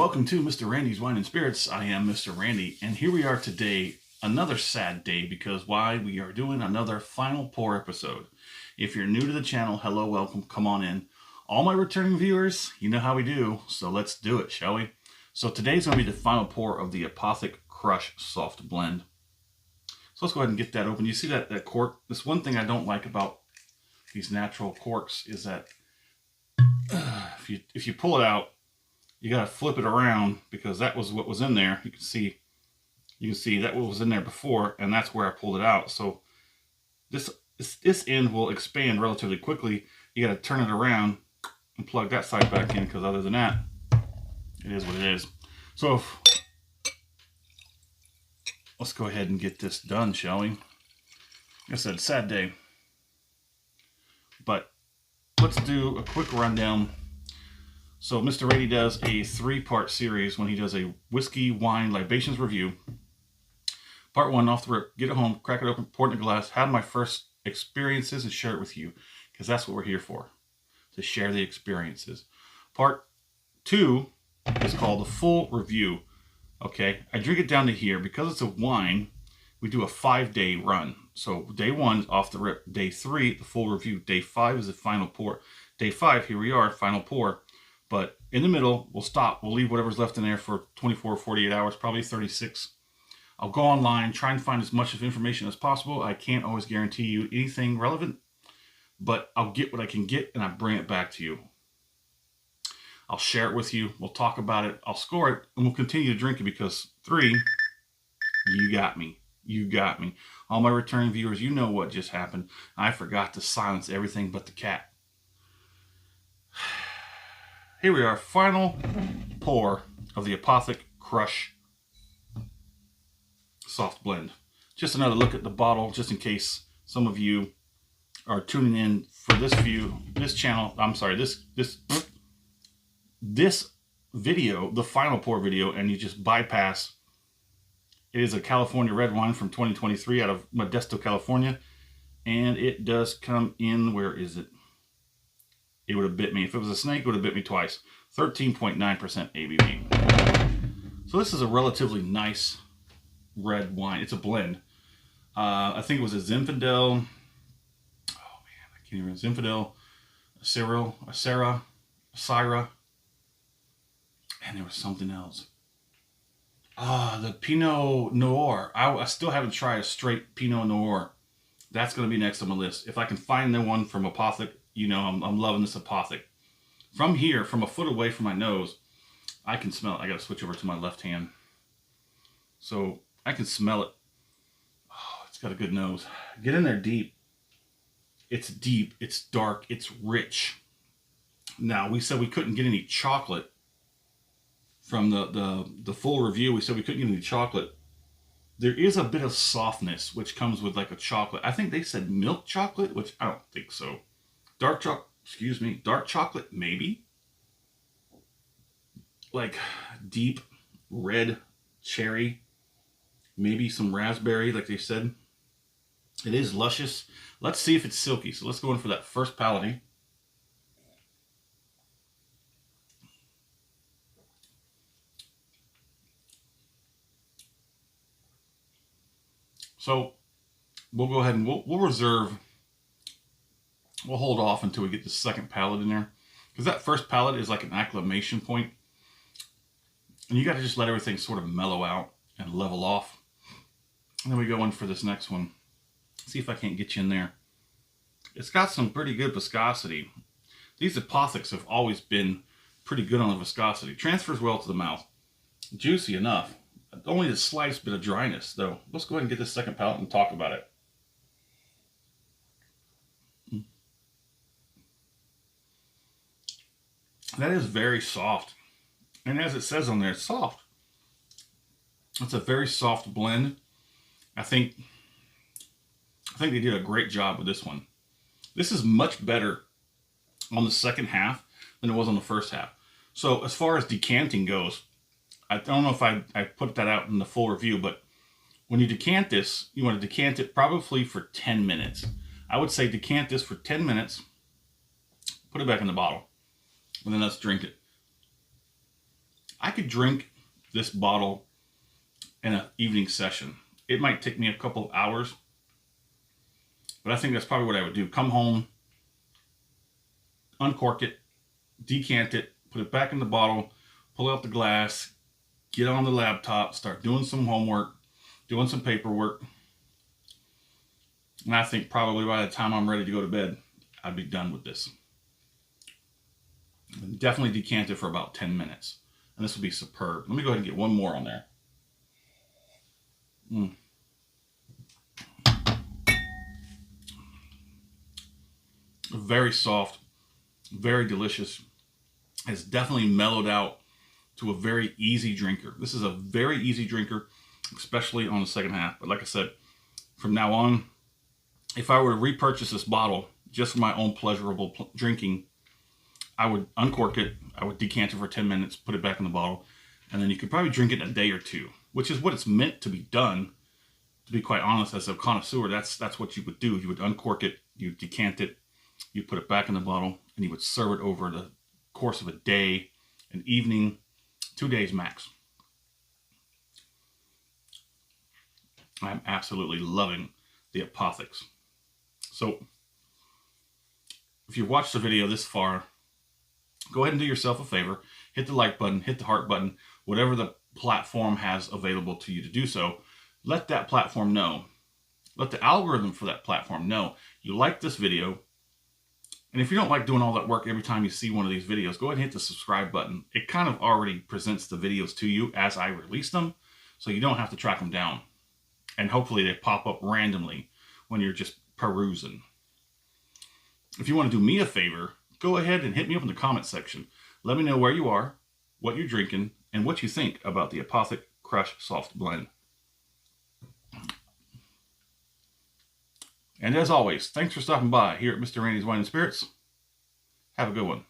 welcome to Mr. Randy's Wine and Spirits. I am Mr. Randy, and here we are today, another sad day, because why? We are doing another final pour episode. If you're new to the channel, hello, welcome, come on in. All my returning viewers, you know how we do, so let's do it, shall we? So today's going to be the final pour of the Apothic Crush Soft Blend. So let's go ahead and get that open. You see that cork? This one thing I don't like about these natural corks is that if you pull it out, you gotta flip it around, because that was what was in there. You can see that what was in there before, and that's where I pulled it out. So this end will expand relatively quickly. You gotta turn it around and plug that side back in, because other than that, it is what it is. So let's go ahead and get this done, shall we? Like I said, sad day, but let's do a quick rundown. So Mr. Randy does a 3-part series when he does a whiskey, wine, libations review. Part 1, off the rip, get it home, crack it open, pour it in a glass, have my first experiences and share it with you, because that's what we're here for, to share the experiences. Part 2 is called the full review. Okay, I drink it down to here. Because it's a wine, we do a 5-day run. So day 1 is off the rip. Day 3, the full review. Day 5 is the final pour. Day 5, here we are, final pour. But in the middle, we'll stop. We'll leave whatever's left in there for 24, 48 hours, probably 36. I'll go online, try and find as much of information as possible. I can't always guarantee you anything relevant, but I'll get what I can get, and I bring it back to you. I'll share it with you. We'll talk about it. I'll score it, and we'll continue to drink it, because 3, you got me. You got me. All my returning viewers, you know what just happened. I forgot to silence everything but the cat. Here we are, final pour of the Apothic Crush Soft Blend. Just another look at the bottle, just in case some of you are tuning in for this video, the final pour video, and you just bypass. It is a California red wine from 2023 out of Modesto, California, and it does come in, where is it? It would have bit me. If it was a snake, it would have bit me twice. 13.9% ABV. So this is a relatively nice red wine. It's a blend. I think it was a Zinfandel. Oh man, I can't even remember. Zinfandel, a Syrah, and there was something else. The Pinot Noir. I still haven't tried a straight Pinot Noir. That's going to be next on my list. If I can find the one from Apothic, you know, I'm loving this Apothic. From here, from a foot away from my nose, I can smell it. I got to switch over to my left hand. So I can smell it. Oh, it's got a good nose. Get in there deep. It's deep. It's dark. It's rich. Now, we said we couldn't get any chocolate from the full review. We said we couldn't get any chocolate. There is a bit of softness, which comes with like a chocolate. I think they said milk chocolate, which I don't think so. Dark chocolate, maybe. Like deep red cherry, maybe some raspberry, like they said. It is luscious. Let's see if it's silky. So let's go in for that first palating. So we'll go ahead and we'll reserve. We'll hold off until we get the second palate in there, because that first palate is like an acclimation point, and you got to just let everything sort of mellow out and level off. And then we go in for this next one. See if I can't get you in there. It's got some pretty good viscosity. These Apothics have always been pretty good on the viscosity. Transfers well to the mouth. Juicy enough. Only the slightest bit of dryness, though. Let's go ahead and get this second palate and talk about it. That is very soft. And as it says on there, it's soft. It's a very soft blend. I think they did a great job with this one. This is much better on the second half than it was on the first half. So as far as decanting goes, I don't know if I put that out in the full review, but when you decant this, you want to decant it probably for 10 minutes. I would say decant this for 10 minutes, put it back in the bottle, and then let's drink it. I could drink this bottle in an evening session. It might take me a couple of hours, but I think that's probably what I would do. Come home, uncork it, decant it, put it back in the bottle, pull out the glass, get on the laptop, start doing some homework, doing some paperwork. And I think probably by the time I'm ready to go to bed, I'd be done with this. And definitely decant it for about 10 minutes. And this will be superb. Let me go ahead and get one more on there. Very soft, very delicious. It's definitely mellowed out to a very easy drinker. This is a very easy drinker, especially on the second half. But like I said, from now on, if I were to repurchase this bottle just for my own pleasurable drinking, I would uncork it, I would decant it for 10 minutes, put it back in the bottle, and then you could probably drink it in a day or two, which is what it's meant to be done. To be quite honest, as a connoisseur, that's what you would do. You would uncork it, you decant it, you put it back in the bottle, and you would serve it over the course of a day, an evening, 2 days max. I'm absolutely loving the Apothics. So, if you've watched the video this far, go ahead and do yourself a favor. Hit the like button, hit the heart button, whatever the platform has available to you to do so. Let that platform know. Let the algorithm for that platform know you like this video. And if you don't like doing all that work every time you see one of these videos, go ahead and hit the subscribe button. It kind of already presents the videos to you as I release them, so you don't have to track them down. And hopefully they pop up randomly when you're just perusing. If you want to do me a favor, go ahead and hit me up in the comment section. Let me know where you are, what you're drinking, and what you think about the Apothic Crush Soft Blend. And as always, thanks for stopping by here at Mr. Randy's Wine and Spirits. Have a good one.